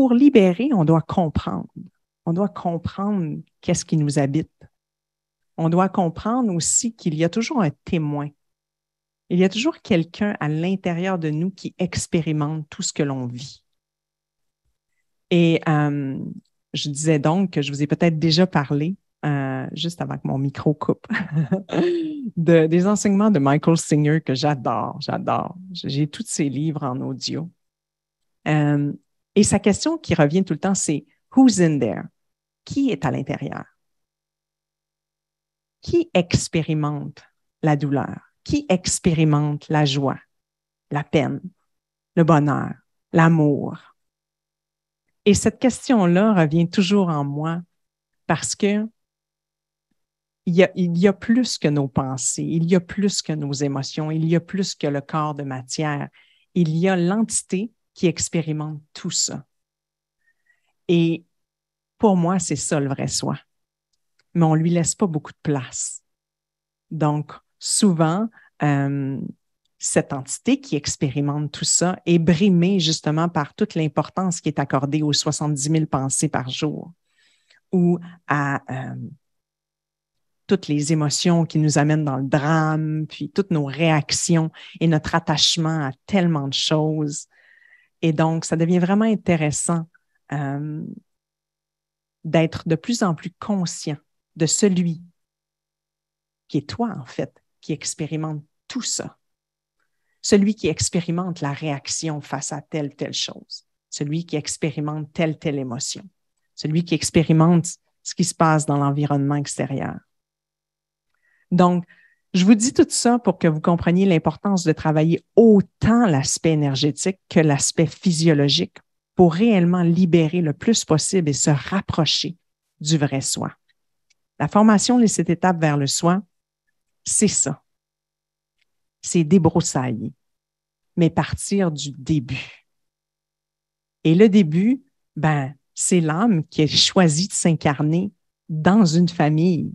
pour libérer, on doit comprendre. On doit comprendre qu'est-ce qui nous habite. On doit comprendre aussi qu'il y a toujours un témoin. Il y a toujours quelqu'un à l'intérieur de nous qui expérimente tout ce que l'on vit. Et je disais donc que je vous ai peut-être déjà parlé, juste avant que mon micro coupe, des enseignements de Michael Singer que j'adore. J'ai tous ses livres en audio. Et sa question qui revient tout le temps, c'est « Who's in there? » Qui est à l'intérieur? Qui expérimente la douleur? Qui expérimente la joie, la peine, le bonheur, l'amour? Et cette question-là revient toujours en moi parce que il y a plus que nos pensées, il y a plus que nos émotions, il y a plus que le corps de matière. Il y a l'entité qui expérimente tout ça. Et pour moi, c'est ça le vrai soi. Mais on ne lui laisse pas beaucoup de place. Donc, souvent, cette entité qui expérimente tout ça est brimée justement par toute l'importance qui est accordée aux 70 000 pensées par jour ou à toutes les émotions qui nous amènent dans le drame, puis toutes nos réactions et notre attachement à tellement de choses. Et donc, ça devient vraiment intéressant d'être de plus en plus conscient de celui qui est toi, en fait, qui expérimente tout ça. Celui qui expérimente la réaction face à telle chose. Celui qui expérimente telle émotion. Celui qui expérimente ce qui se passe dans l'environnement extérieur. Donc, je vous dis tout ça pour que vous compreniez l'importance de travailler autant l'aspect énergétique que l'aspect physiologique pour réellement libérer le plus possible et se rapprocher du vrai soi. La formation Les 7 étapes vers le soi, c'est ça. C'est débroussailler, mais partir du début. Et le début, c'est l'âme qui a choisi de s'incarner dans une famille.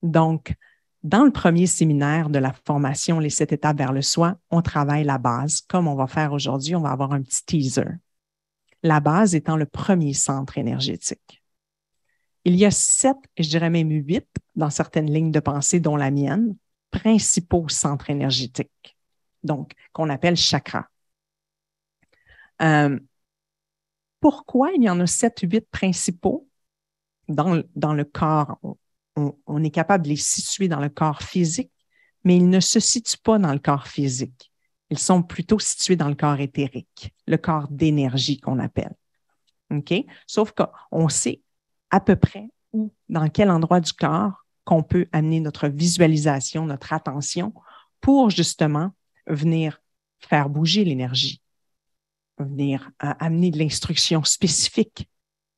Donc, dans le premier séminaire de la formation Les 7 étapes vers le soi, on travaille la base. Comme on va faire aujourd'hui, on va avoir un petit teaser. La base étant le premier centre énergétique. Il y a 7, et je dirais même 8, dans certaines lignes de pensée, dont la mienne, principaux centres énergétiques, donc qu'on appelle chakras. Pourquoi il y en a 7, 8 principaux dans le corps? On est capable de les situer dans le corps physique, mais ils ne se situent pas dans le corps physique. Ils sont plutôt situés dans le corps éthérique, le corps d'énergie qu'on appelle. OK? Sauf qu'on sait à peu près où, dans quel endroit du corps qu'on peut amener notre visualisation, notre attention pour justement venir faire bouger l'énergie, venir amener de l'instruction spécifique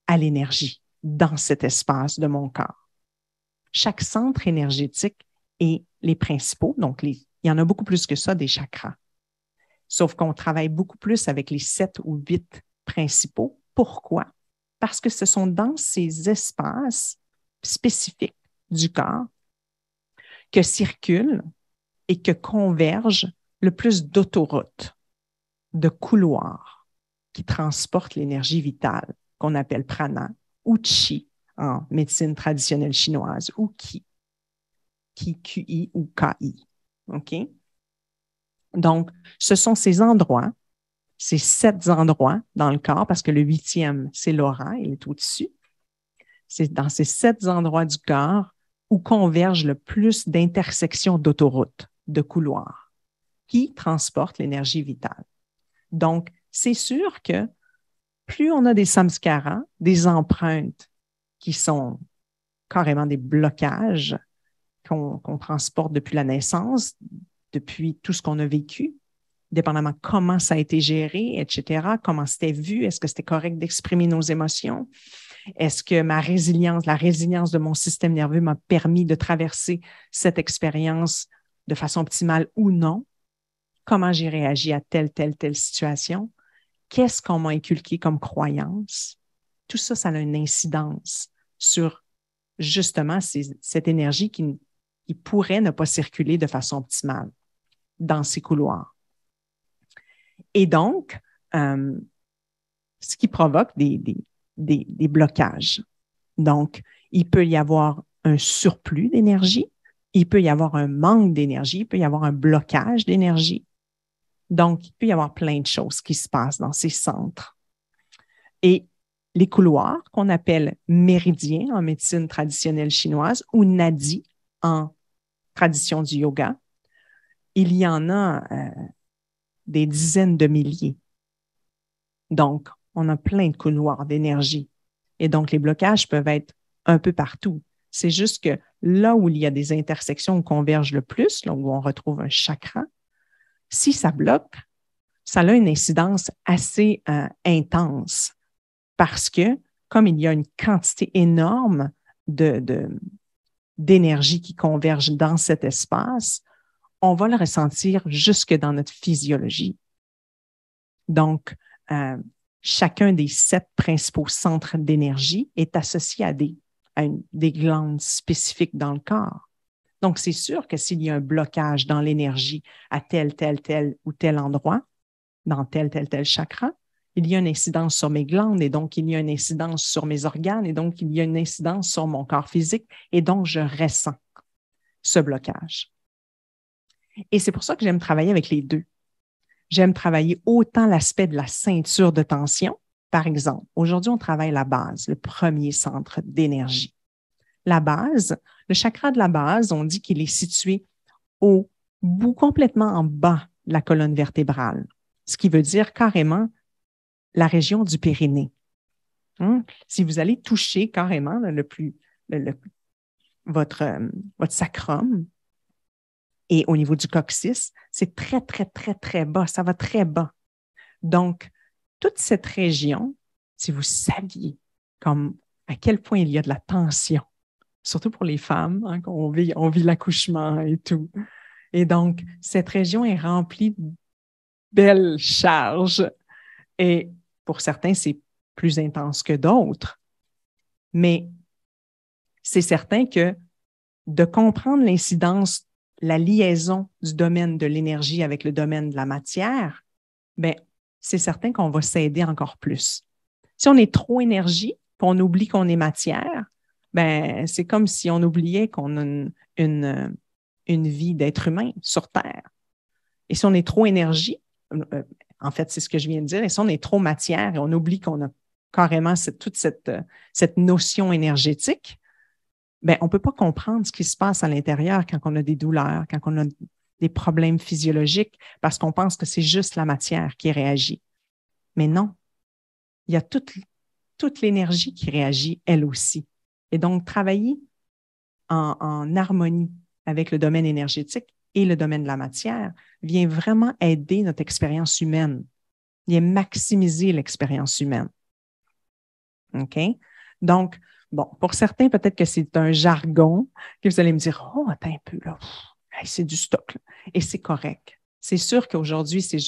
à l'énergie dans cet espace de mon corps. Chaque centre énergétique et les principaux, donc il y en a beaucoup plus que ça des chakras. Sauf qu'on travaille beaucoup plus avec les 7 ou 8 principaux. Pourquoi? Parce que ce sont dans ces espaces spécifiques du corps que circulent et que convergent le plus d'autoroutes, de couloirs qui transportent l'énergie vitale qu'on appelle prana ou chi en médecine traditionnelle chinoise ou ki, QI ou KI. OK? Donc, ce sont ces endroits, ces 7 endroits dans le corps, parce que le 8e, c'est l'aura, il est au-dessus. C'est dans ces 7 endroits du corps où convergent le plus d'intersections d'autoroutes, de couloirs, qui transportent l'énergie vitale. Donc, c'est sûr que plus on a des samskaras, des empreintes qui sont carrément des blocages qu'on transporte depuis la naissance, depuis tout ce qu'on a vécu, dépendamment comment ça a été géré, etc., comment c'était vu, est-ce que c'était correct d'exprimer nos émotions, est-ce que la résilience de mon système nerveux m'a permis de traverser cette expérience de façon optimale ou non, comment j'ai réagi à telle situation, qu'est-ce qu'on m'a inculqué comme croyance, tout ça, ça a une incidence sur justement cette énergie qui pourrait ne pas circuler de façon optimale dans ces couloirs. Et donc, ce qui provoque des blocages. Donc, il peut y avoir un surplus d'énergie, il peut y avoir un manque d'énergie, il peut y avoir un blocage d'énergie. Donc, il peut y avoir plein de choses qui se passent dans ces centres. Et les couloirs qu'on appelle méridiens en médecine traditionnelle chinoise ou nadis en tradition du yoga, il y en a des dizaines de milliers. Donc, on a plein de couloirs d'énergie. Et donc, les blocages peuvent être un peu partout. C'est juste que là où il y a des intersections où convergent le plus, là où on retrouve un chakra, si ça bloque, ça a une incidence assez intense parce que, comme il y a une quantité énorme d'énergie qui converge dans cet espace, on va le ressentir jusque dans notre physiologie. Donc, chacun des 7 principaux centres d'énergie est associé à des glandes spécifiques dans le corps. Donc, c'est sûr que s'il y a un blocage dans l'énergie à tel ou tel endroit, dans tel chakra, il y a une incidence sur mes glandes et donc il y a une incidence sur mes organes et donc il y a une incidence sur mon corps physique et donc je ressens ce blocage. Et c'est pour ça que j'aime travailler avec les deux. J'aime travailler autant l'aspect de la ceinture de tension. Par exemple, aujourd'hui, on travaille la base, le premier centre d'énergie. La base, le chakra de la base, on dit qu'il est situé au bout, complètement en bas de la colonne vertébrale, ce qui veut dire carrément la région du périnée. Si vous allez toucher carrément votre sacrum et au niveau du coccyx, c'est très, très, très, très bas. Ça va très bas. Donc, toute cette région, si vous saviez à quel point il y a de la tension, surtout pour les femmes, on vit l'accouchement et tout. Et donc, cette région est remplie de belles charges. Et pour certains, c'est plus intense que d'autres. Mais c'est certain que de comprendre l'incidence, la liaison du domaine de l'énergie avec le domaine de la matière, bien, c'est certain qu'on va s'aider encore plus. Si on est trop énergie, puis on oublie qu'on est matière, ben c'est comme si on oubliait qu'on a une vie d'être humain sur Terre. Et si on est trop énergie, en fait, c'est ce que je viens de dire, et si on est trop matière et on oublie qu'on a carrément toute cette notion énergétique, ben, on ne peut pas comprendre ce qui se passe à l'intérieur quand on a des douleurs, quand on a des problèmes physiologiques, parce qu'on pense que c'est juste la matière qui réagit. Mais non, il y a toute l'énergie qui réagit, elle aussi. Et donc, travailler en harmonie avec le domaine énergétique et le domaine de la matière vient vraiment aider notre expérience humaine, vient maximiser l'expérience humaine. OK? Donc, bon, pour certains, peut-être que c'est un jargon que vous allez me dire, oh, attends un peu, là, c'est du stock. Là. Et c'est correct. C'est sûr qu'aujourd'hui, c'est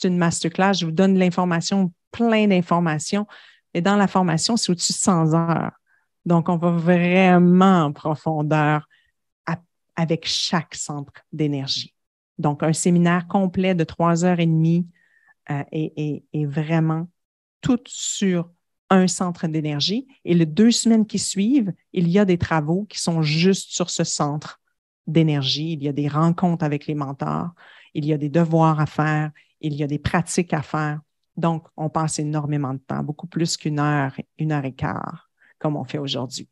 une masterclass. Je vous donne l'information, plein d'informations. Et dans la formation, c'est au-dessus de 100 heures. Donc, on va vraiment en profondeur avec chaque centre d'énergie. Donc, un séminaire complet de 3h30 est vraiment tout sur un centre d'énergie. Et les 2 semaines qui suivent, il y a des travaux qui sont juste sur ce centre d'énergie. Il y a des rencontres avec les mentors, il y a des devoirs à faire, il y a des pratiques à faire. Donc, on passe énormément de temps, beaucoup plus qu'1 heure, 1h15, comme on fait aujourd'hui.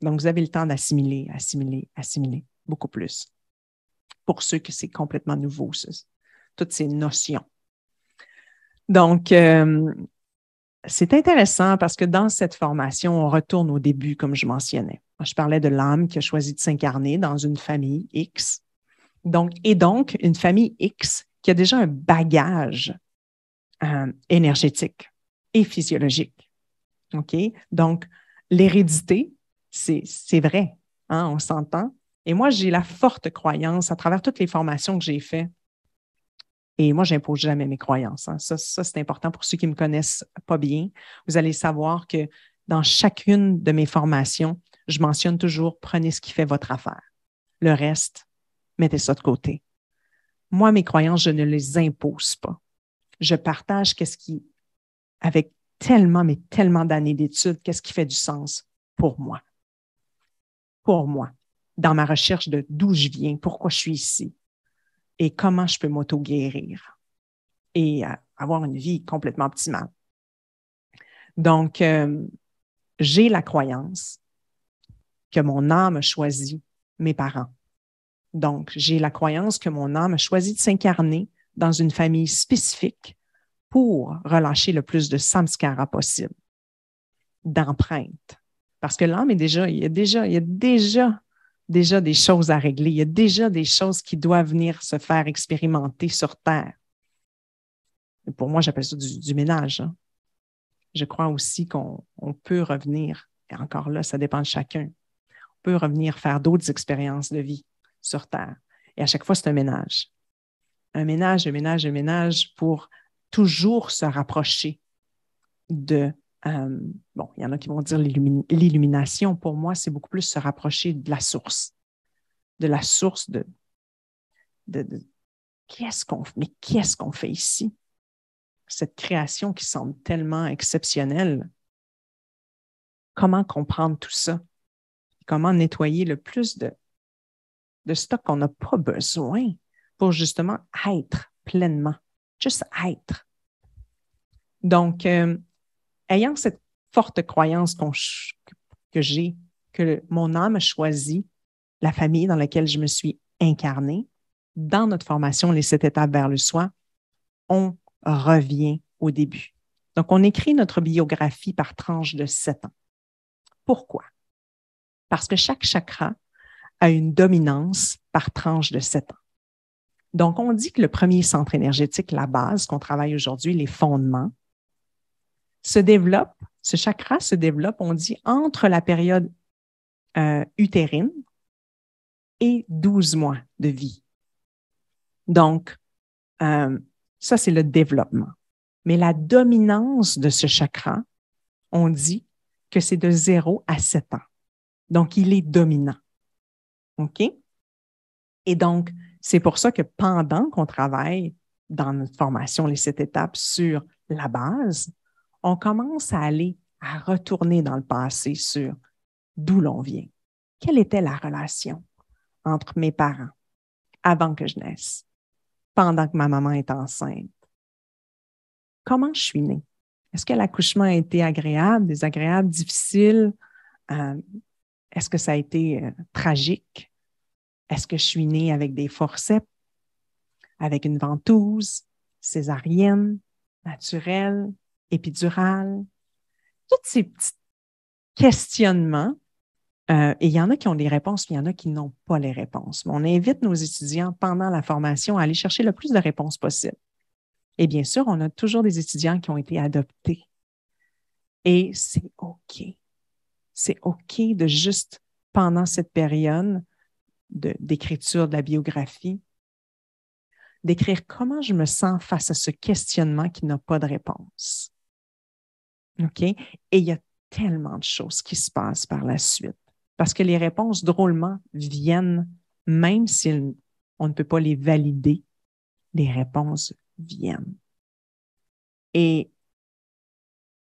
Donc, vous avez le temps d'assimiler, beaucoup plus. Pour ceux que c'est complètement nouveau, toutes ces notions. Donc, c'est intéressant parce que dans cette formation, on retourne au début, comme je mentionnais. Je parlais de l'âme qui a choisi de s'incarner dans une famille X. Donc, une famille X qui a déjà un bagage énergétique et physiologique. OK? Donc, l'hérédité, c'est vrai, hein, on s'entend. Et moi, j'ai la forte croyance à travers toutes les formations que j'ai faites. Et moi, je n'impose jamais mes croyances. Hein. Ça, c'est important pour ceux qui me connaissent pas bien. Vous allez savoir que dans chacune de mes formations, je mentionne toujours, prenez ce qui fait votre affaire. Le reste, mettez ça de côté. Moi, mes croyances, je ne les impose pas. Je partage avec tellement, mais tellement d'années d'études. Qu'est-ce qui fait du sens pour moi? Pour moi, dans ma recherche de d'où je viens, pourquoi je suis ici et comment je peux m'auto-guérir et avoir une vie complètement optimale. Donc, j'ai la croyance que mon âme a choisi mes parents. Donc, j'ai la croyance que mon âme a choisi de s'incarner dans une famille spécifique pour relâcher le plus de samskara possible, d'empreintes. Parce que l'âme il y a déjà des choses à régler. Il y a déjà des choses qui doivent venir se faire expérimenter sur Terre. Et pour moi, j'appelle ça du ménage. Hein. Je crois aussi qu'on peut revenir, et encore là, ça dépend de chacun, on peut revenir faire d'autres expériences de vie sur Terre. Et à chaque fois, c'est un ménage. Un ménage pour toujours se rapprocher de, bon, il y en a qui vont dire l'illumination. Pour moi, c'est beaucoup plus se rapprocher de la source de qu'est-ce qu'on fait ici? Cette création qui semble tellement exceptionnelle. Comment comprendre tout ça? Comment nettoyer le plus de stock qu'on n'a pas besoin pour justement être pleinement, juste être. Donc, ayant cette forte croyance que j'ai, que mon âme a choisi la famille dans laquelle je me suis incarnée, dans notre formation Les 7 étapes vers le soi, on revient au début. Donc, on écrit notre biographie par tranche de 7 ans. Pourquoi? Parce que chaque chakra a une dominance par tranche de 7 ans. Donc, on dit que le premier centre énergétique, la base qu'on travaille aujourd'hui, les fondements, se développe, ce chakra se développe, on dit, entre la période utérine et 12 mois de vie. Donc, ça, c'est le développement. Mais la dominance de ce chakra, on dit que c'est de 0 à 7 ans. Donc, il est dominant. OK? Et donc, c'est pour ça que pendant qu'on travaille dans notre formation, les 7 étapes sur la base, on commence à retourner dans le passé sur d'où l'on vient. Quelle était la relation entre mes parents avant que je naisse, pendant que ma maman est enceinte? Comment je suis née? Est-ce que l'accouchement a été agréable, désagréable, difficile? Est-ce que ça a été tragique? Est-ce que je suis née avec des forceps, avec une ventouse, césarienne, naturelle, épidurale? Tous ces petits questionnements. Et il y en a qui ont des réponses, puis il y en a qui n'ont pas les réponses. Mais on invite nos étudiants pendant la formation à aller chercher le plus de réponses possible. Et bien sûr, on a toujours des étudiants qui ont été adoptés. Et c'est OK. C'est OK de juste, pendant cette période d'écriture de la biographie, d'écrire comment je me sens face à ce questionnement qui n'a pas de réponse. OK? Et il y a tellement de choses qui se passent par la suite. Parce que les réponses, drôlement, viennent, même si on ne peut pas les valider, les réponses viennent. Et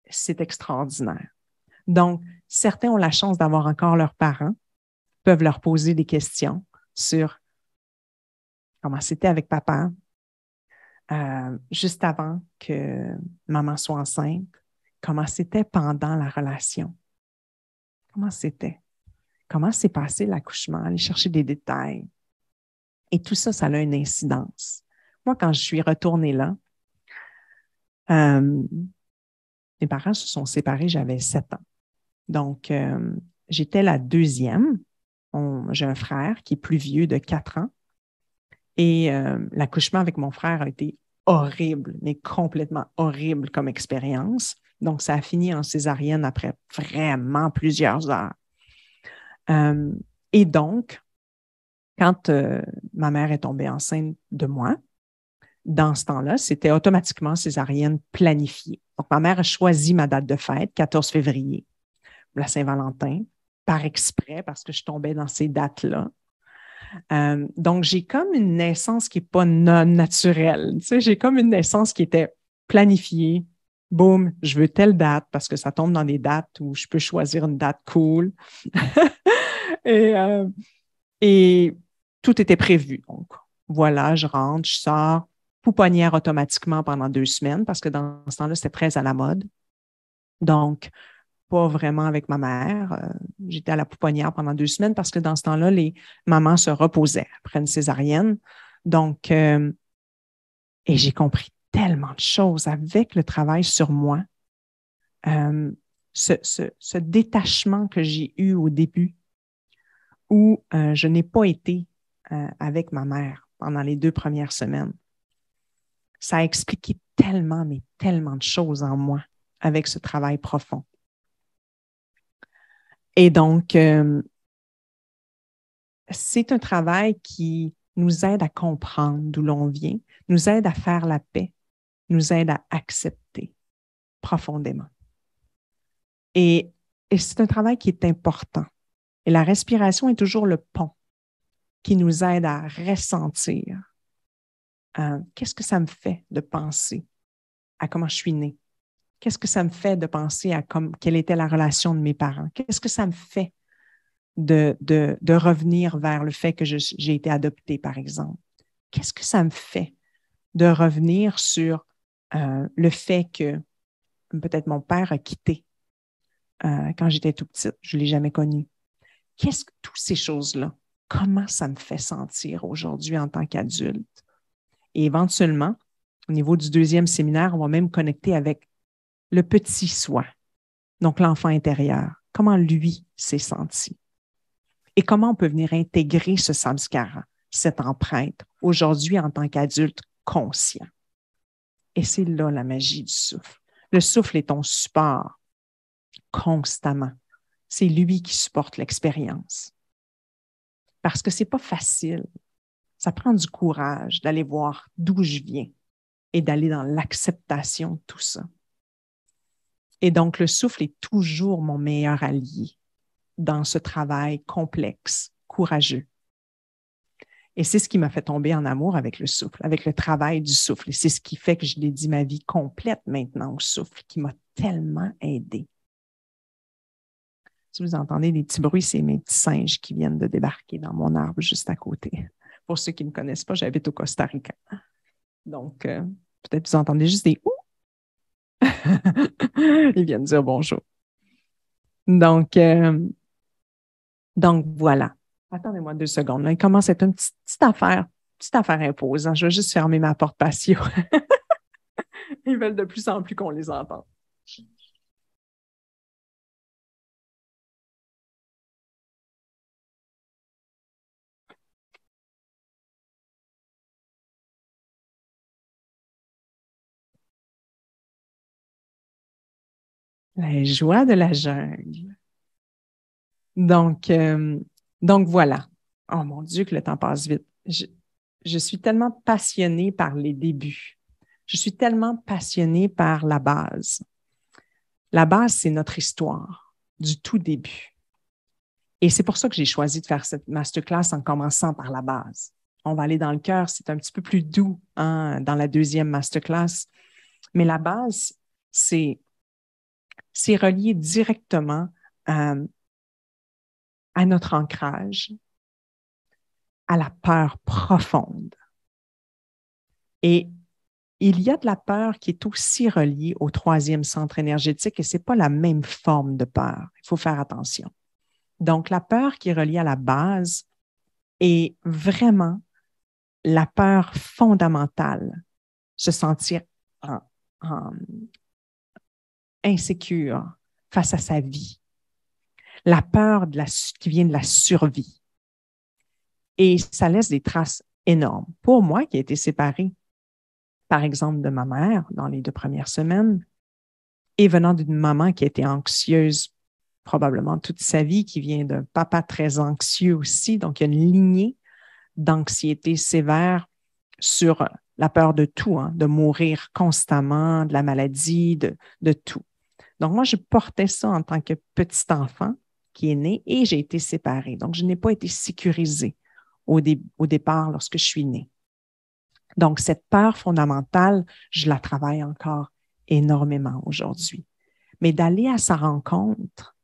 c'est extraordinaire. Donc, certains ont la chance d'avoir encore leurs parents, peuvent leur poser des questions sur comment c'était avec papa, juste avant que maman soit enceinte, comment c'était pendant la relation, comment c'était, comment s'est passé l'accouchement, aller chercher des détails. Et tout ça, ça a une incidence. Moi, quand je suis retournée là, mes parents se sont séparés, j'avais 7 ans. Donc, j'étais la deuxième. J'ai un frère qui est plus vieux de 4 ans. Et l'accouchement avec mon frère a été horrible, mais complètement horrible comme expérience. Donc, ça a fini en césarienne après vraiment plusieurs heures. Et donc, quand ma mère est tombée enceinte de moi, dans ce temps-là, c'était automatiquement césarienne planifiée. Donc, ma mère a choisi ma date de fête, 14 février, la Saint-Valentin, par exprès, parce que je tombais dans ces dates-là. Donc, j'ai comme une naissance qui n'est pas non naturelle. Tu sais, j'ai comme une naissance qui était planifiée, Boum, je veux telle date parce que ça tombe dans des dates où je peux choisir une date cool. et, et tout était prévu. Donc, voilà, je rentre, je sors, pouponnière automatiquement pendant 2 semaines parce que dans ce temps-là, c'était très à la mode. Donc, pas vraiment avec ma mère. J'étais à la pouponnière pendant 2 semaines parce que dans ce temps-là, les mamans se reposaient après une césarienne. Donc, et j'ai compris tellement de choses avec le travail sur moi. Ce détachement que j'ai eu au début où je n'ai pas été avec ma mère pendant les 2 premières semaines. Ça a expliqué tellement, mais tellement de choses en moi avec ce travail profond. Et donc, c'est un travail qui nous aide à comprendre d'où l'on vient, nous aide à faire la paix, nous aide à accepter profondément. Et c'est un travail qui est important. Et la respiration est toujours le pont qui nous aide à ressentir qu'est-ce que ça me fait de penser à comment je suis née? Qu'est-ce que ça me fait de penser à quelle était la relation de mes parents? Qu'est-ce que ça me fait de revenir vers le fait que j'ai été adoptée, par exemple? Qu'est-ce que ça me fait de revenir sur le fait que peut-être mon père a quitté quand j'étais tout petite, je ne l'ai jamais connu. Qu'est-ce que toutes ces choses-là, comment ça me fait sentir aujourd'hui en tant qu'adulte? Et éventuellement, au niveau du 2e séminaire, on va même connecter avec le petit soi, donc l'enfant intérieur. Comment lui s'est senti? Et comment on peut venir intégrer ce samskara, cette empreinte, aujourd'hui en tant qu'adulte conscient. Et c'est là la magie du souffle. Le souffle est ton support constamment. C'est lui qui supporte l'expérience. Parce que ce n'est pas facile. Ça prend du courage d'aller voir d'où je viens et d'aller dans l'acceptation de tout ça. Et donc, le souffle est toujours mon meilleur allié dans ce travail complexe, courageux. Et c'est ce qui m'a fait tomber en amour avec le souffle, avec le travail du souffle. Et c'est ce qui fait que je dédie ma vie complète maintenant au souffle, qui m'a tellement aidée. Si vous entendez des petits bruits, c'est mes petits singes qui viennent de débarquer dans mon arbre juste à côté. Pour ceux qui ne me connaissent pas, j'habite au Costa Rica. Donc, peut-être vous entendez juste des « ouh ». Ils viennent dire bonjour. Donc voilà. Attendez-moi 2 secondes. Là, il commence à être une petite affaire imposante. Je vais juste fermer ma porte patio. Ils veulent de plus en plus qu'on les entende. La joie de la jungle. Donc voilà. Oh mon Dieu, que le temps passe vite. Je suis tellement passionnée par les débuts. Je suis tellement passionnée par la base. La base, c'est notre histoire du tout début. Et c'est pour ça que j'ai choisi de faire cette masterclass en commençant par la base. On va aller dans le cœur, c'est un petit peu plus doux dans la 2e masterclass. Mais la base, c'est relié directement à notre ancrage, à la peur profonde. Et il y a de la peur qui est aussi reliée au 3e centre énergétique et ce n'est pas la même forme de peur. Il faut faire attention. Donc, la peur qui est reliée à la base est vraiment la peur fondamentale, se sentir insécure face à sa vie. La peur qui vient de la survie. Et ça laisse des traces énormes. Pour moi, qui ai été séparée, par exemple, de ma mère dans les 2 premières semaines, et venant d'une maman qui a été anxieuse probablement toute sa vie, qui vient d'un papa très anxieux aussi, donc il y a une lignée d'anxiété sévère sur la peur de tout, de mourir constamment, de la maladie, de tout. Donc moi, je portais ça en tant que petit enfant qui est né et j'ai été séparée. Donc, je n'ai pas été sécurisée au départ lorsque je suis née. Donc, cette peur fondamentale, je la travaille encore énormément aujourd'hui. Mais d'aller à sa rencontre,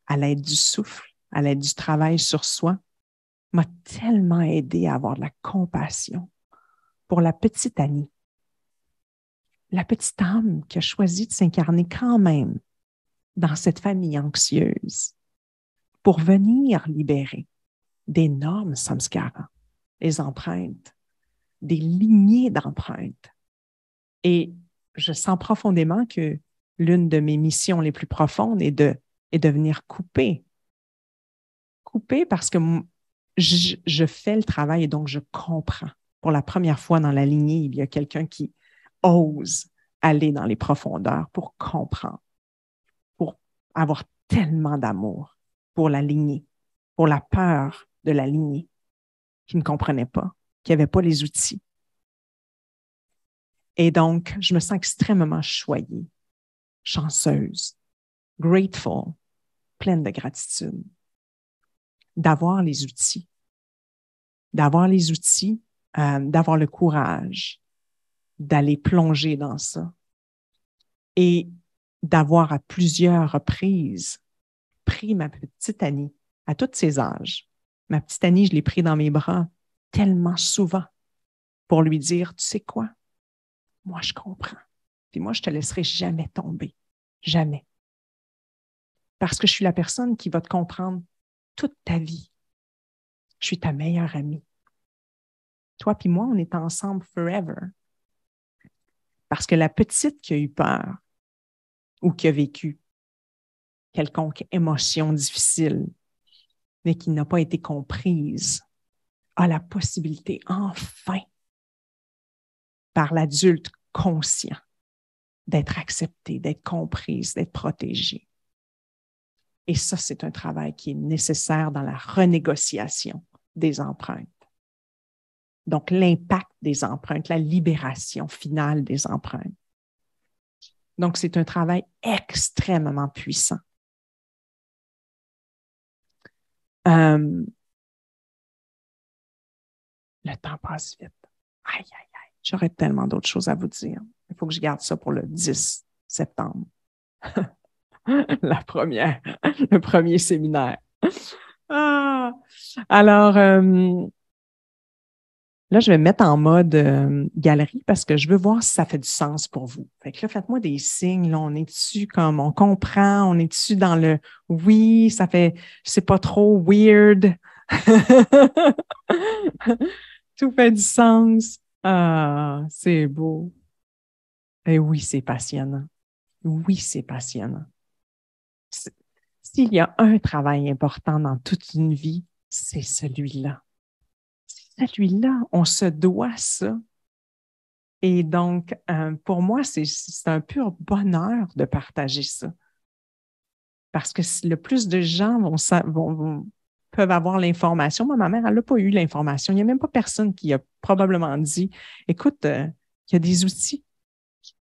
à l'aide du souffle, à l'aide du travail sur soi, m'a tellement aidé à avoir de la compassion pour la petite Annie, la petite âme qui a choisi de s'incarner quand même dans cette famille anxieuse pour venir libérer d'énormes samskaras, les empreintes, des lignées d'empreintes. Et je sens profondément que l'une de mes missions les plus profondes est de venir couper. Couper parce que je fais le travail et donc je comprends. Pour la première fois dans la lignée, il y a quelqu'un qui ose aller dans les profondeurs pour comprendre, pour avoir tellement d'amour pour la lignée, pour la peur de la lignée, qui ne comprenait pas, qui n'avait pas les outils. Et donc, je me sens extrêmement choyée, chanceuse, grateful, pleine de gratitude, d'avoir les outils, d'avoir le courage d'aller plonger dans ça et d'avoir à plusieurs reprises pris ma petite Annie à tous ses âges. Ma petite Annie, je l'ai pris dans mes bras tellement souvent pour lui dire, tu sais quoi? Moi, je comprends. Puis moi, je te laisserai jamais tomber. Jamais. Parce que je suis la personne qui va te comprendre toute ta vie. Je suis ta meilleure amie. Toi puis moi, on est ensemble forever. Parce que la petite qui a eu peur ou qui a vécu quelconque émotion difficile, mais qui n'a pas été comprise, a la possibilité, enfin, par l'adulte conscient, d'être acceptée, d'être comprise, d'être protégée. Et ça, c'est un travail qui est nécessaire dans la renégociation des empreintes. Donc, l'impact des empreintes, la libération finale des empreintes. Donc, c'est un travail extrêmement puissant. Le temps passe vite. Aïe, aïe, aïe. J'aurais tellement d'autres choses à vous dire. Il faut que je garde ça pour le 10 septembre. Le premier séminaire. Ah. Alors, là, je vais me mettre en mode galerie parce que je veux voir si ça fait du sens pour vous. Fait que là, faites-moi des signes. Là, on est-tu comme on comprend? On est-tu dans le oui, ça fait, c'est pas trop weird. Tout fait du sens. Ah, c'est beau. Et oui, c'est passionnant. Oui, c'est passionnant. S'il y a un travail important dans toute une vie, c'est celui-là. C'est celui-là. On se doit ça. Et donc, pour moi, c'est un pur bonheur de partager ça. Parce que le plus de gens peuvent avoir l'information. Moi, ma mère, elle n'a pas eu l'information. Il n'y a même pas personne qui a probablement dit, écoute, il y a des outils.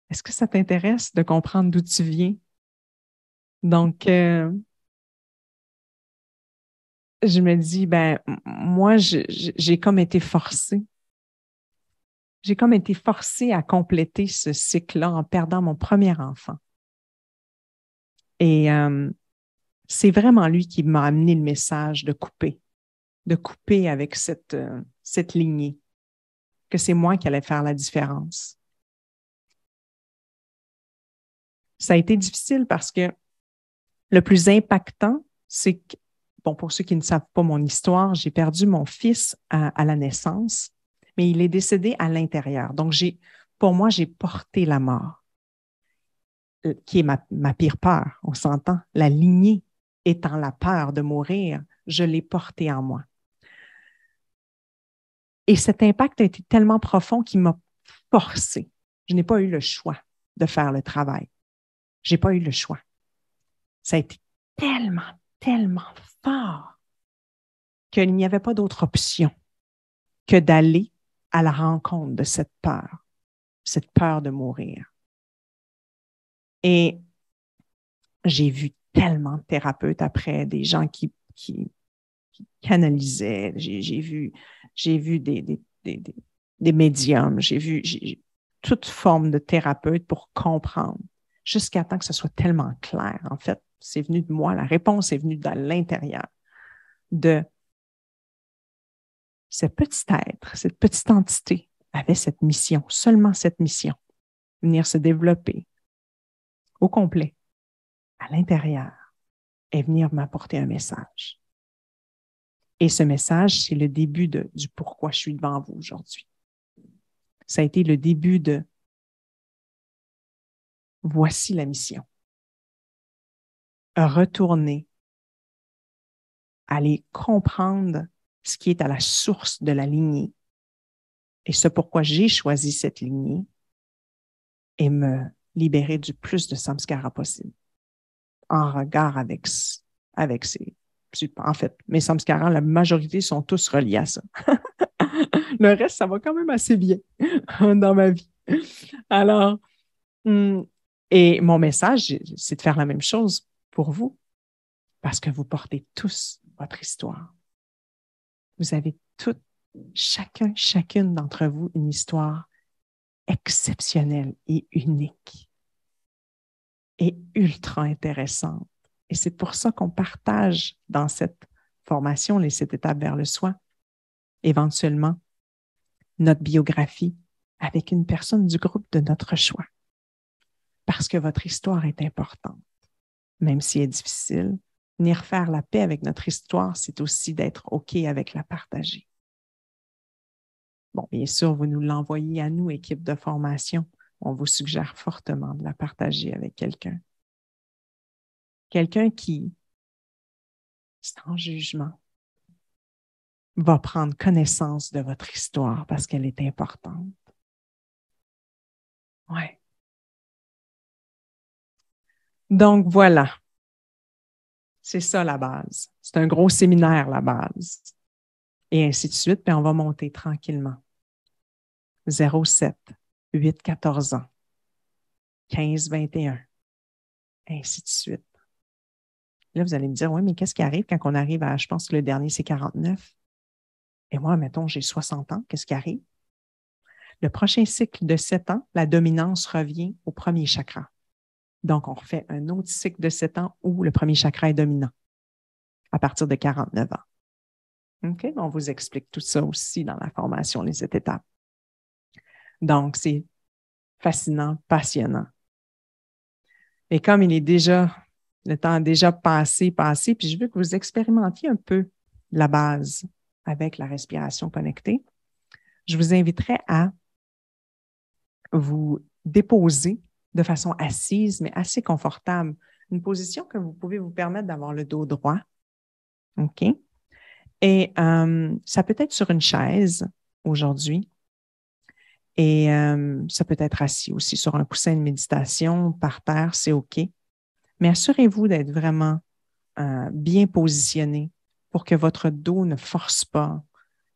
Est-ce que ça t'intéresse de comprendre d'où tu viens? Donc, je me dis, moi, j'ai comme été forcée. J'ai comme été forcée à compléter ce cycle-là en perdant mon premier enfant. Et c'est vraiment lui qui m'a amené le message de couper avec cette lignée, que c'est moi qui allais faire la différence. Ça a été difficile parce que le plus impactant, c'est que, bon, pour ceux qui ne savent pas mon histoire, j'ai perdu mon fils à la naissance, mais il est décédé à l'intérieur. Donc, pour moi, j'ai porté la mort, qui est ma pire peur, on s'entend. La lignée étant la peur de mourir, je l'ai portée en moi. Et cet impact a été tellement profond qu'il m'a forcée. Je n'ai pas eu le choix de faire le travail. Je n'ai pas eu le choix. Ça a été tellement, tellement fort qu'il n'y avait pas d'autre option que d'aller à la rencontre de cette peur de mourir. Et j'ai vu tellement de thérapeutes après, des gens qui canalisaient, j'ai vu des médiums, toute forme de thérapeute pour comprendre, jusqu'à temps que ce soit tellement clair. En fait, c'est venu de moi, la réponse est venue de l'intérieur de ce petit être, cette petite entité avait cette mission, seulement cette mission, venir se développer au complet à l'intérieur et venir m'apporter un message. Et ce message, c'est le début du pourquoi je suis devant vous aujourd'hui. Ça a été le début de voici la mission. Retourner, aller comprendre ce qui est à la source de la lignée et ce pourquoi j'ai choisi cette lignée et me libérer du plus de samskara possible en regard avec ces... En fait, mes samskaras, la majorité sont tous reliés à ça. Le reste, ça va quand même assez bien dans ma vie. Alors, et mon message, c'est de faire la même chose pour vous parce que vous portez tous votre histoire. Vous avez toutes, chacune d'entre vous, une histoire exceptionnelle et unique et ultra intéressante. Et c'est pour ça qu'on partage dans cette formation, les 7 étapes vers le soi, éventuellement notre biographie avec une personne du groupe de notre choix. Parce que votre histoire est importante, même si elle est difficile. Venir faire la paix avec notre histoire, c'est aussi d'être OK avec la partager. Bon, bien sûr, vous nous l'envoyez à nous, équipe de formation. On vous suggère fortement de la partager avec quelqu'un. Quelqu'un qui, sans jugement, va prendre connaissance de votre histoire parce qu'elle est importante. Ouais. Donc, voilà. C'est ça la base. C'est un gros séminaire, la base. Et ainsi de suite, puis on va monter tranquillement. 07, 8, 14 ans, 15, 21, ainsi de suite. Là, vous allez me dire, oui, mais qu'est-ce qui arrive quand on arrive à, je pense que le dernier, c'est 49. Et moi, mettons, j'ai 60 ans, qu'est-ce qui arrive? Le prochain cycle de 7 ans, la dominance revient au premier chakra. Donc, on refait un autre cycle de 7 ans où le premier chakra est dominant à partir de 49 ans. OK? On vous explique tout ça aussi dans la formation, les 7 étapes. Donc, c'est fascinant, passionnant. Et comme il est déjà, le temps a déjà passé, puis je veux que vous expérimentiez un peu la base avec la respiration connectée, je vous inviterai à vous déposer de façon assise, mais assez confortable. Une position que vous pouvez vous permettre d'avoir le dos droit. OK? Et ça peut être sur une chaise aujourd'hui. Et ça peut être assis aussi sur un coussin de méditation, par terre, c'est OK. Mais assurez-vous d'être vraiment bien positionné pour que votre dos ne force pas,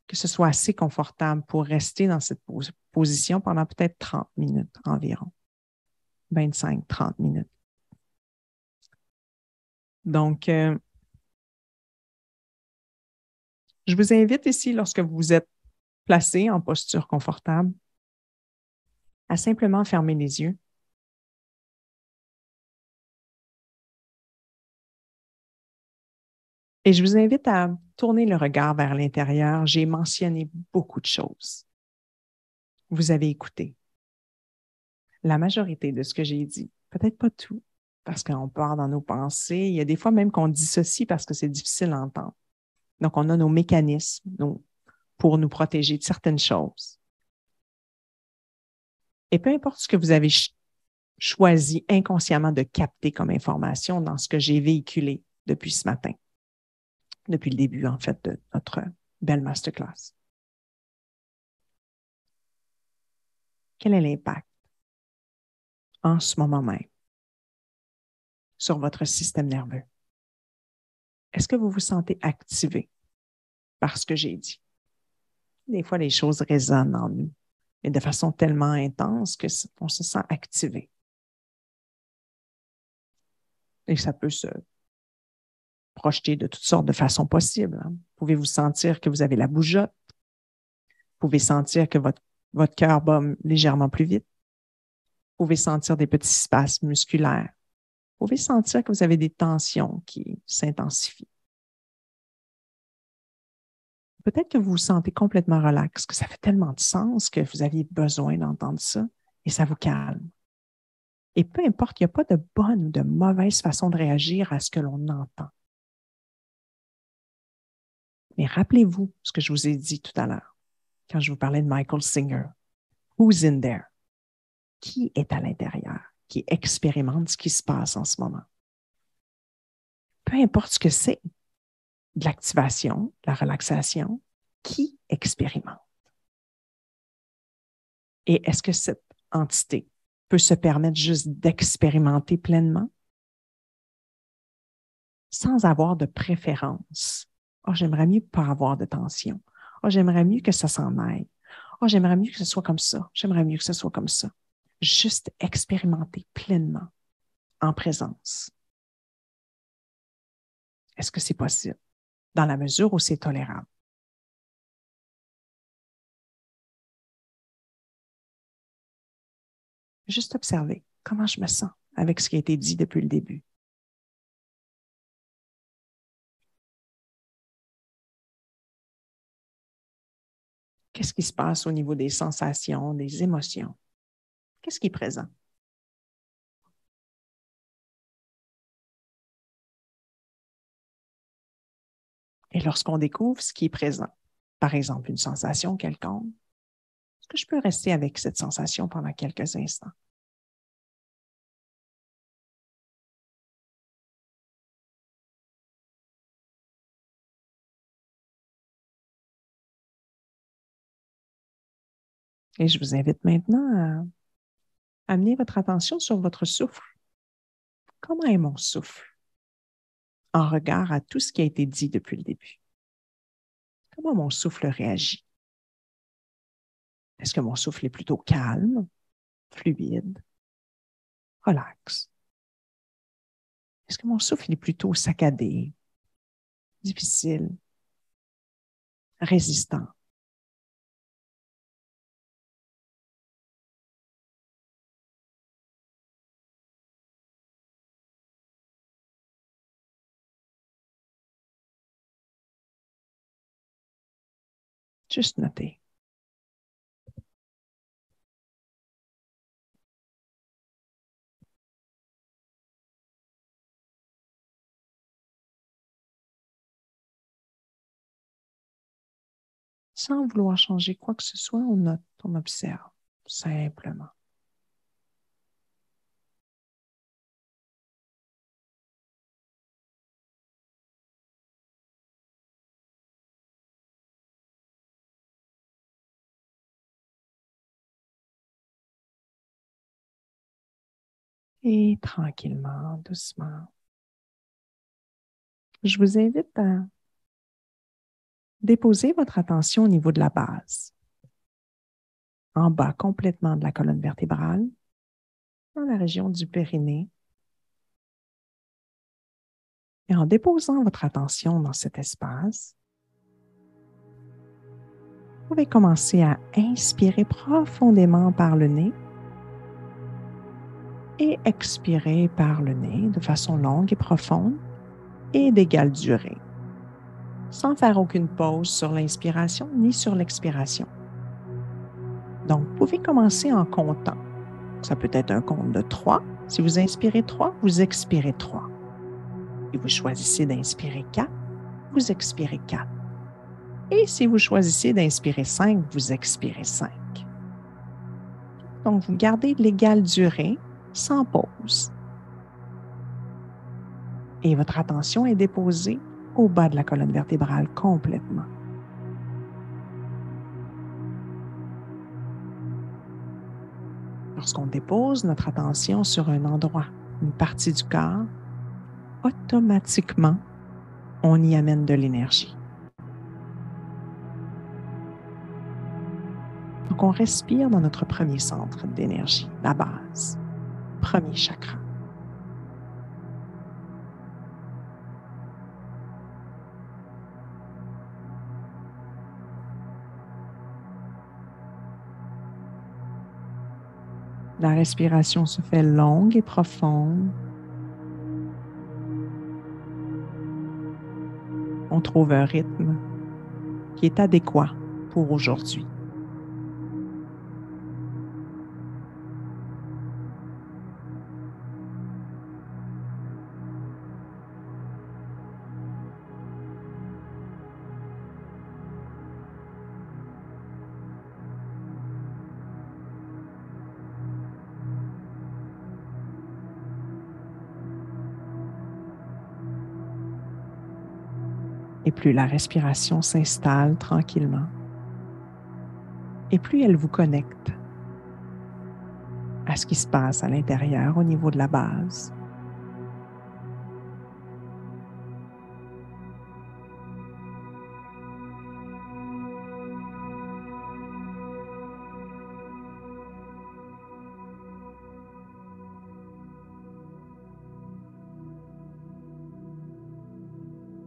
que ce soit assez confortable pour rester dans cette position pendant peut-être 30 minutes environ. 25-30 minutes. Donc, je vous invite ici, lorsque vous êtes placé en posture confortable, à simplement fermer les yeux. Et je vous invite à tourner le regard vers l'intérieur. J'ai mentionné beaucoup de choses. Vous avez écouté la majorité de ce que j'ai dit. Peut-être pas tout, parce qu'on part dans nos pensées. Il y a des fois même qu'on dissocie parce que c'est difficile à entendre. Donc, on a nos mécanismes pour nous protéger de certaines choses. Et peu importe ce que vous avez choisi inconsciemment de capter comme information dans ce que j'ai véhiculé depuis ce matin, depuis le début, en fait, de notre belle masterclass. Quel est l'impact en ce moment même sur votre système nerveux? Est-ce que vous vous sentez activé par ce que j'ai dit? Des fois, les choses résonnent en nous, mais de façon tellement intense qu'on se sent activé. Et ça peut se projeter de toutes sortes de façons possibles. Hein. Pouvez-vous sentir que vous avez la bougeotte? Vous pouvez sentir que votre cœur bat légèrement plus vite. Vous pouvez sentir des petits spasmes musculaires. Vous pouvez sentir que vous avez des tensions qui s'intensifient. Peut-être que vous vous sentez complètement relax, que ça fait tellement de sens que vous aviez besoin d'entendre ça et ça vous calme. Et peu importe, il n'y a pas de bonne ou de mauvaise façon de réagir à ce que l'on entend. Mais rappelez-vous ce que je vous ai dit tout à l'heure, quand je vous parlais de Michael Singer. Who's in there? Qui est à l'intérieur? Qui expérimente ce qui se passe en ce moment? Peu importe ce que c'est, de l'activation, de la relaxation, qui expérimente? Et est-ce que cette entité peut se permettre juste d'expérimenter pleinement sans avoir de préférence? Oh, j'aimerais mieux pas avoir de tension. Oh, j'aimerais mieux que ça s'en aille. Oh, j'aimerais mieux que ce soit comme ça. J'aimerais mieux que ce soit comme ça. Juste expérimenter pleinement en présence. Est-ce que c'est possible? Dans la mesure où c'est tolérable. Juste observer comment je me sens avec ce qui a été dit depuis le début. Qu'est-ce qui se passe au niveau des sensations, des émotions? Qu'est-ce qui est présent? Et lorsqu'on découvre ce qui est présent, par exemple une sensation quelconque, est-ce que je peux rester avec cette sensation pendant quelques instants? Et je vous invite maintenant à amener votre attention sur votre souffle. Comment est mon souffle en regard à tout ce qui a été dit depuis le début? Comment mon souffle réagit? Est-ce que mon souffle est plutôt calme, fluide, relax? Est-ce que mon souffle est plutôt saccadé, difficile, résistant? Juste noter. Sans vouloir changer quoi que ce soit, on note, on observe, simplement. Et tranquillement, doucement, je vous invite à déposer votre attention au niveau de la base, en bas complètement de la colonne vertébrale, dans la région du périnée. Et en déposant votre attention dans cet espace, vous pouvez commencer à inspirer profondément par le nez et expirer par le nez de façon longue et profonde et d'égale durée, sans faire aucune pause sur l'inspiration ni sur l'expiration. Donc, vous pouvez commencer en comptant. Ça peut être un compte de 3. Si vous inspirez 3, vous expirez 3. Et vous choisissez d'inspirer 4, vous expirez 4. Et si vous choisissez d'inspirer 5, vous expirez 5. Donc, vous gardez l'égale durée sans pause. Et votre attention est déposée au bas de la colonne vertébrale complètement. Lorsqu'on dépose notre attention sur un endroit, une partie du corps, automatiquement, on y amène de l'énergie. Donc, on respire dans notre premier centre d'énergie, la base, premier chakra. La respiration se fait longue et profonde. On trouve un rythme qui est adéquat pour aujourd'hui. Et plus la respiration s'installe tranquillement, et plus elle vous connecte à ce qui se passe à l'intérieur au niveau de la base.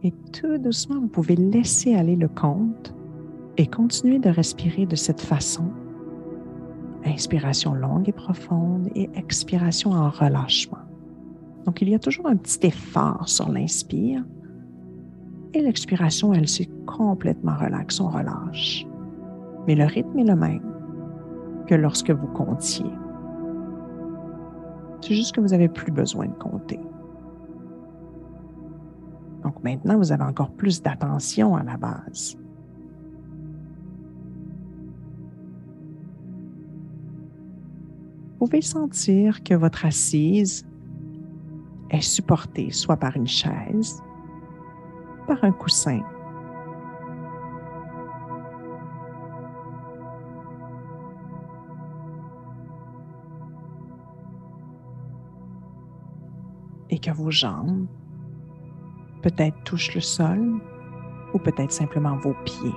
Et tout doucement, vous pouvez laisser aller le compte et continuer de respirer de cette façon. Inspiration longue et profonde et expiration en relâchement. Donc, il y a toujours un petit effort sur l'inspire et l'expiration, elle, c'est complètement relaxe, on relâche. Mais le rythme est le même que lorsque vous comptiez. C'est juste que vous n'avez plus besoin de compter. Donc maintenant, vous avez encore plus d'attention à la base. Vous pouvez sentir que votre assise est supportée soit par une chaise, par un coussin, et que vos jambes peut-être touchent le sol ou peut-être simplement vos pieds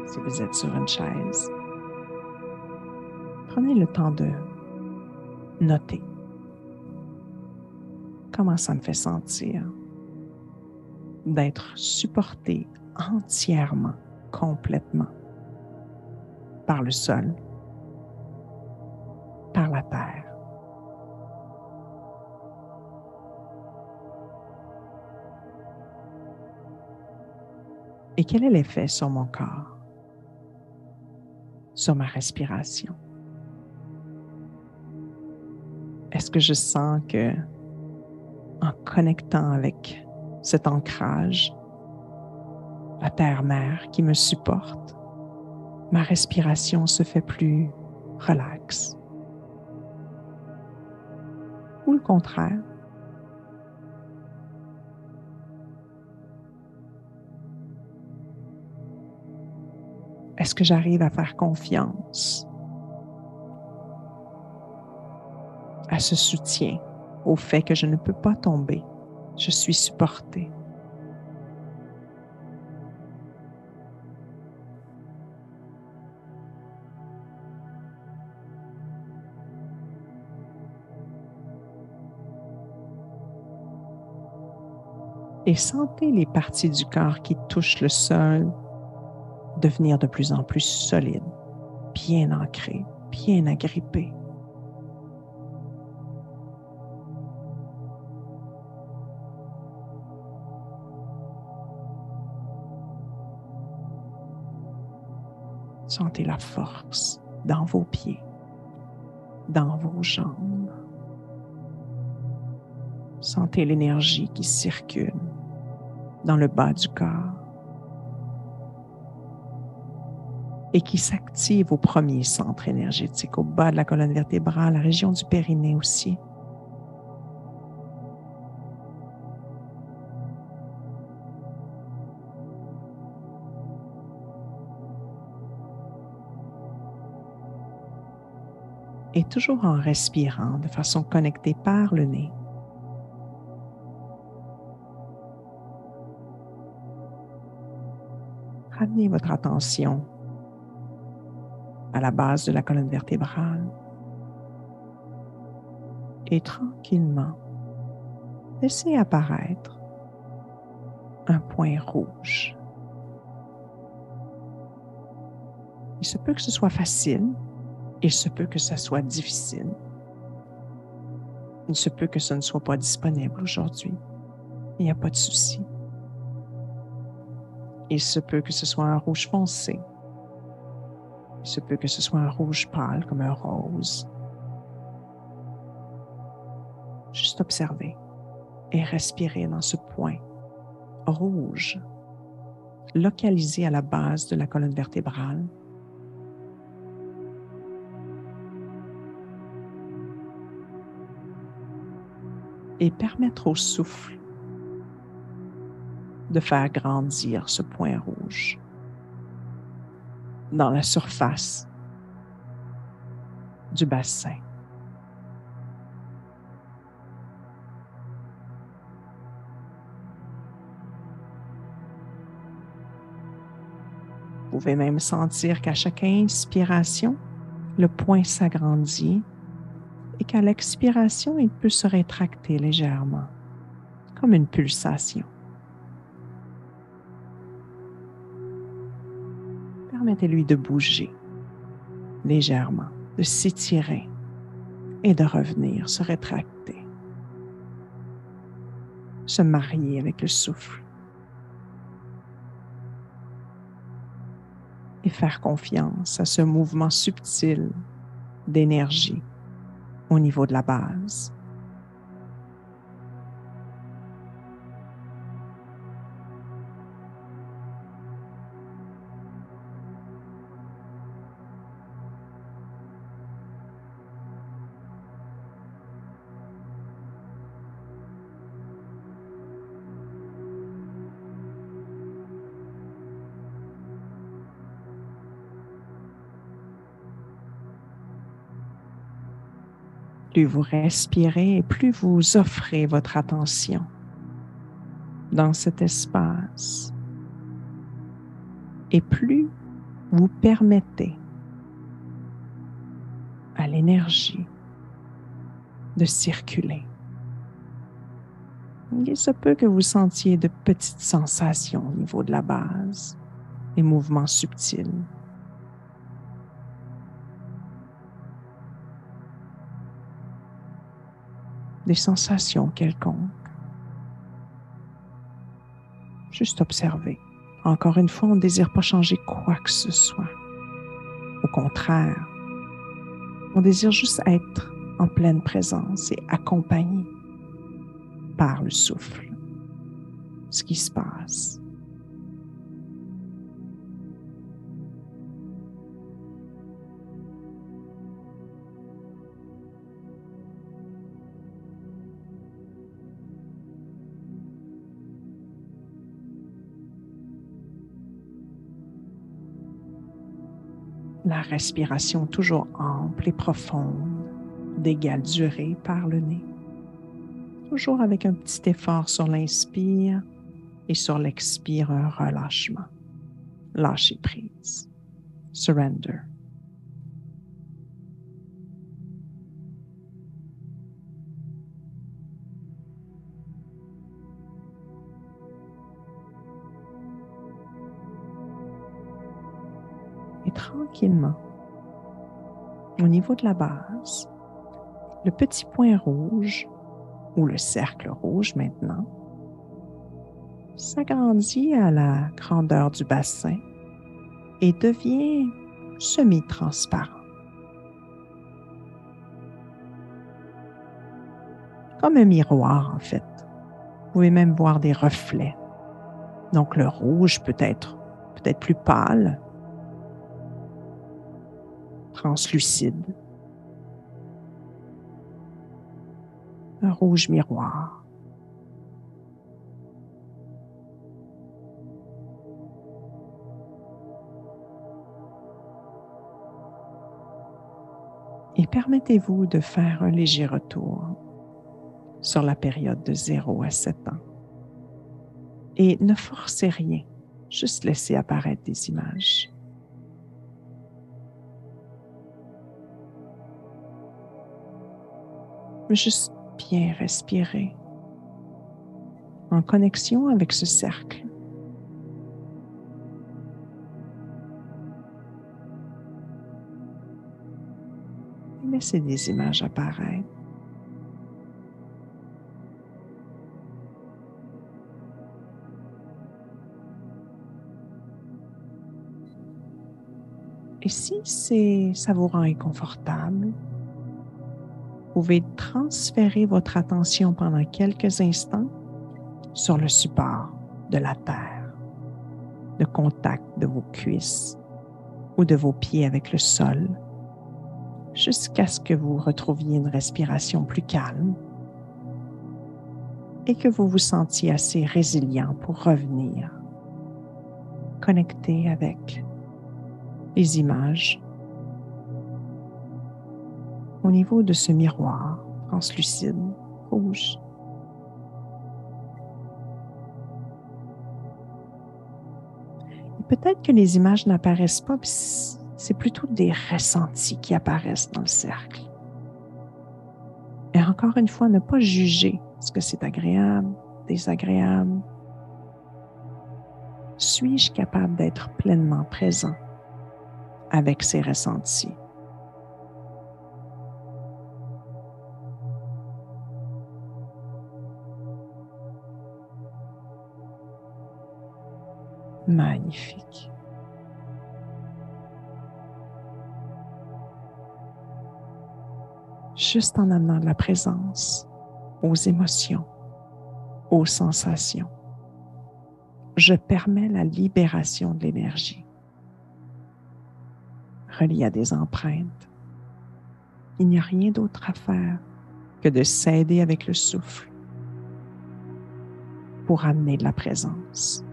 si vous êtes sur une chaise. Prenez le temps de noter comment ça me fait sentir d'être supporté entièrement, complètement par le sol, par la terre. Et quel est l'effet sur mon corps, sur ma respiration? Est-ce que je sens que, en connectant avec cet ancrage, la terre-mère qui me supporte, ma respiration se fait plus relaxe? Ou le contraire? Est-ce que j'arrive à faire confiance à ce soutien, au fait que je ne peux pas tomber, je suis supportée? Et sentez les parties du corps qui touchent le sol devenir de plus en plus solides, bien ancrées, bien agrippées. Sentez la force dans vos pieds, dans vos jambes. Sentez l'énergie qui circule dans le bas du corps et qui s'active au premier centre énergétique, au bas de la colonne vertébrale, la région du périnée aussi. Et toujours en respirant de façon connectée par le nez. Ramenez votre attention à la base de la colonne vertébrale et tranquillement, laissez apparaître un point rouge. Il se peut que ce soit facile Il se peut que ça soit difficile. Il se peut que ce ne soit pas disponible aujourd'hui. Il n'y a pas de souci. Il se peut que ce soit un rouge foncé. Il se peut que ce soit un rouge pâle comme un rose. Juste observer et respirer dans ce point rouge, localisé à la base de la colonne vertébrale. Et permettre au souffle de faire grandir ce point rouge dans la surface du bassin. Vous pouvez même sentir qu'à chaque inspiration, le point s'agrandit et qu'à l'expiration, il peut se rétracter légèrement, comme une pulsation. Permettez-lui de bouger légèrement, de s'étirer et de revenir se rétracter, se marier avec le souffle et faire confiance à ce mouvement subtil d'énergie au niveau de la base. Plus vous respirez et plus vous offrez votre attention dans cet espace et plus vous permettez à l'énergie de circuler. Il se peut que vous sentiez de petites sensations au niveau de la base, des mouvements subtils. Des sensations quelconques. Juste observer. Encore une fois, on ne désire pas changer quoi que ce soit. Au contraire, on désire juste être en pleine présence et accompagné par le souffle, ce qui se passe. La respiration toujours ample et profonde, d'égale durée par le nez. Toujours avec un petit effort sur l'inspire et sur l'expire, un relâchement. Lâcher prise. Surrender. Et tranquillement, au niveau de la base, le petit point rouge, ou le cercle rouge maintenant, s'agrandit à la grandeur du bassin et devient semi-transparent. Comme un miroir, en fait. Vous pouvez même voir des reflets. Donc, le rouge peut être plus pâle, translucide. Un rouge miroir. Et permettez-vous de faire un léger retour sur la période de 0 à 7 ans. Et ne forcez rien, juste laissez apparaître des images. Juste bien respirer, en connexion avec ce cercle. Laissez des images apparaître. Et si ça vous rend inconfortable, vous pouvez transférer votre attention pendant quelques instants sur le support de la terre, le contact de vos cuisses ou de vos pieds avec le sol, jusqu'à ce que vous retrouviez une respiration plus calme et que vous vous sentiez assez résilient pour revenir connecté avec les images au niveau de ce miroir translucide rouge. Et peut-être que les images n'apparaissent pas, puis c'est plutôt des ressentis qui apparaissent dans le cercle. Et encore une fois, ne pas juger est-ce que c'est agréable, désagréable. Suis-je capable d'être pleinement présent avec ces ressentis? Magnifique. Juste en amenant de la présence aux émotions, aux sensations, je permets la libération de l'énergie reliée à des empreintes. Il n'y a rien d'autre à faire que de s'aider avec le souffle pour amener de la présence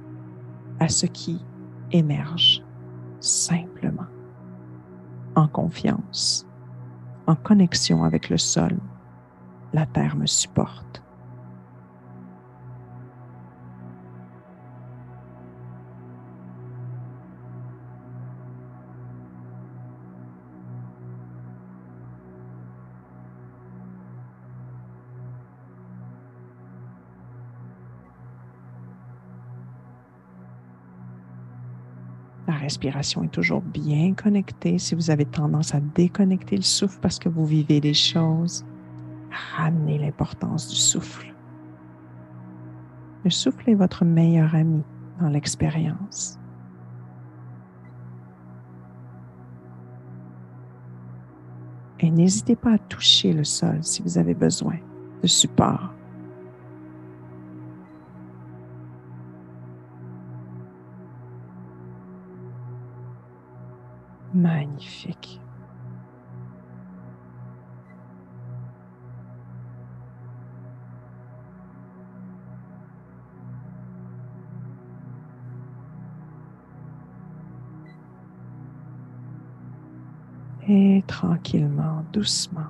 à ce qui émerge simplement, en confiance, en connexion avec le sol. La terre me supporte. La respiration est toujours bien connectée. Si vous avez tendance à déconnecter le souffle parce que vous vivez des choses, ramenez l'importance du souffle. Le souffle est votre meilleur ami dans l'expérience. Et n'hésitez pas à toucher le sol si vous avez besoin de support. Magnifique. Et tranquillement, doucement,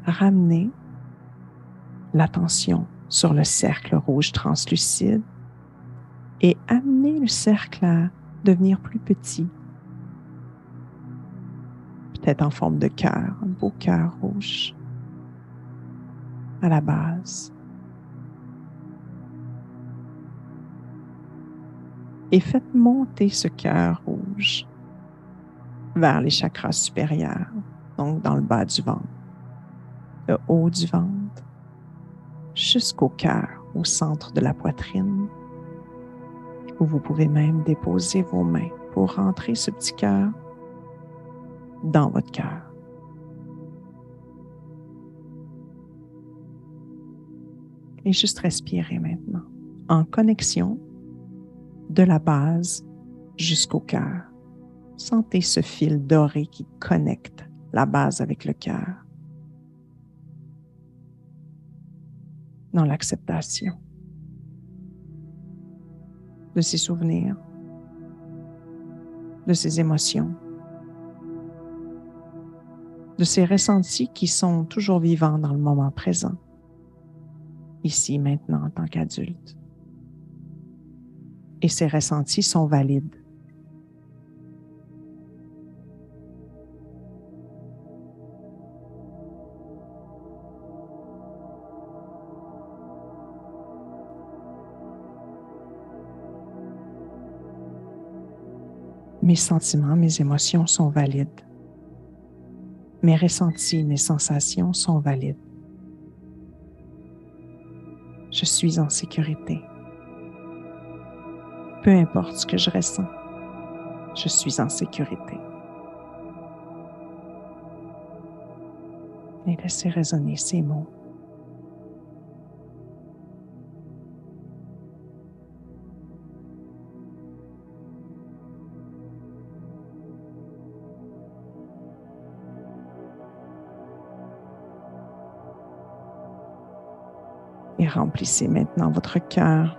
ramenez l'attention sur le cercle rouge translucide et amenez le cercle à devenir plus petit, peut-être en forme de cœur, un beau cœur rouge à la base. Et faites monter ce cœur rouge vers les chakras supérieurs, donc dans le bas du ventre, le haut du ventre, jusqu'au cœur, au centre de la poitrine, où vous pouvez même déposer vos mains pour rentrer ce petit cœur dans votre cœur. Et juste respirer maintenant, en connexion de la base jusqu'au cœur. Sentez ce fil doré qui connecte la base avec le cœur. Dans l'acceptation de ces souvenirs, de ces émotions, de ces ressentis qui sont toujours vivants dans le moment présent, ici, maintenant, en tant qu'adulte. Et ces ressentis sont valides. Mes sentiments, mes émotions sont valides. Mes ressentis, mes sensations sont valides. Je suis en sécurité. Peu importe ce que je ressens, je suis en sécurité. Et laissez résonner ces mots. Et remplissez maintenant votre cœur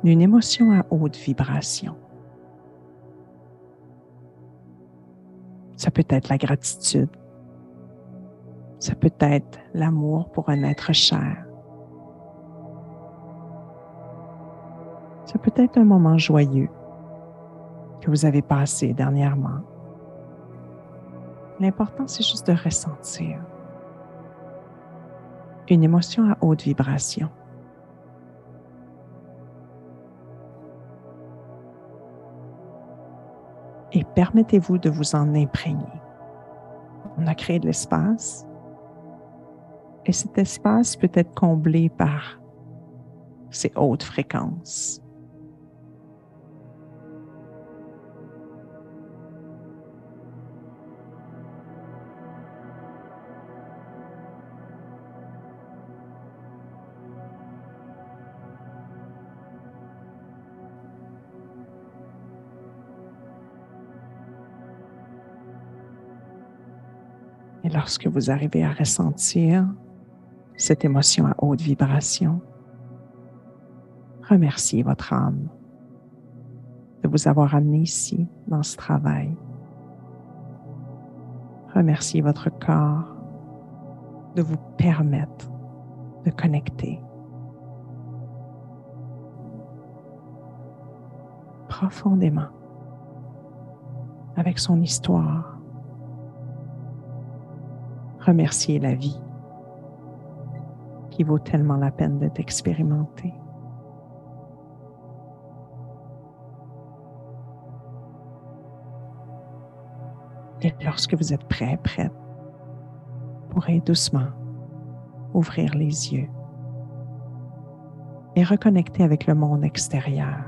d'une émotion à haute vibration. Ça peut être la gratitude. Ça peut être l'amour pour un être cher. Ça peut être un moment joyeux que vous avez passé dernièrement. L'important, c'est juste de ressentir une émotion à haute vibration. Et permettez-vous de vous en imprégner. On a créé de l'espace et cet espace peut être comblé par ces hautes fréquences. Et lorsque vous arrivez à ressentir cette émotion à haute vibration, remerciez votre âme de vous avoir amené ici dans ce travail. Remerciez votre corps de vous permettre de connecter profondément avec son histoire. Remerciez la vie qui vaut tellement la peine d'être expérimentée. Et lorsque vous êtes prêt, prête, vous pourrez doucement ouvrir les yeux et reconnecter avec le monde extérieur.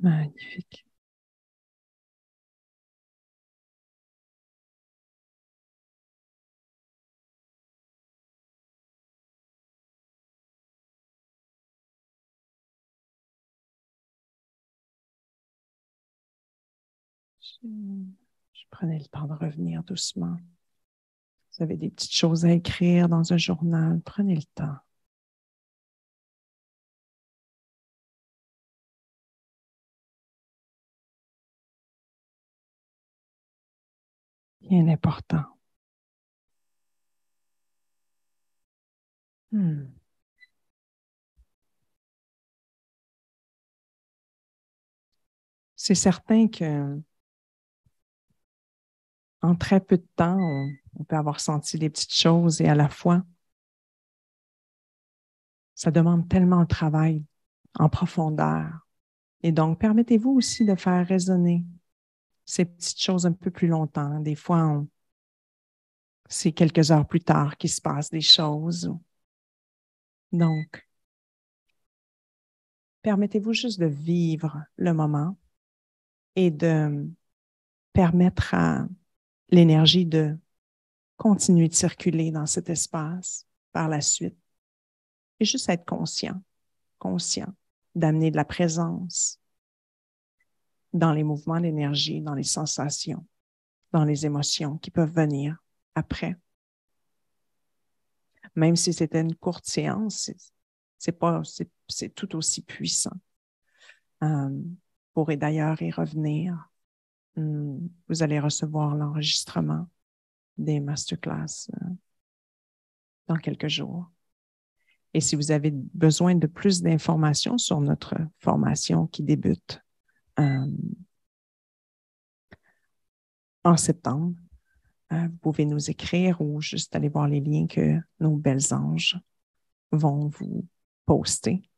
Magnifique. Je prenais le temps de revenir doucement. Vous avez des petites choses à écrire dans un journal, prenez le temps. Bien important. C'est certain que en très peu de temps, on peut avoir senti des petites choses et à la fois, ça demande tellement de travail en profondeur. Et donc, permettez-vous aussi de faire résonner ces petites choses un peu plus longtemps. Des fois, c'est quelques heures plus tard qu'il se passe des choses. Donc, permettez-vous juste de vivre le moment et de permettre à l'énergie de continuer de circuler dans cet espace par la suite. Et juste être conscient d'amener de la présence dans les mouvements d'énergie, dans les sensations, dans les émotions qui peuvent venir après. Même si c'était une courte séance, c'est tout aussi puissant. Vous pourrez d'ailleurs y revenir. Vous allez recevoir l'enregistrement des masterclass dans quelques jours. Et si vous avez besoin de plus d'informations sur notre formation qui débute en septembre, vous pouvez nous écrire ou juste aller voir les liens que nos belles anges vont vous poster.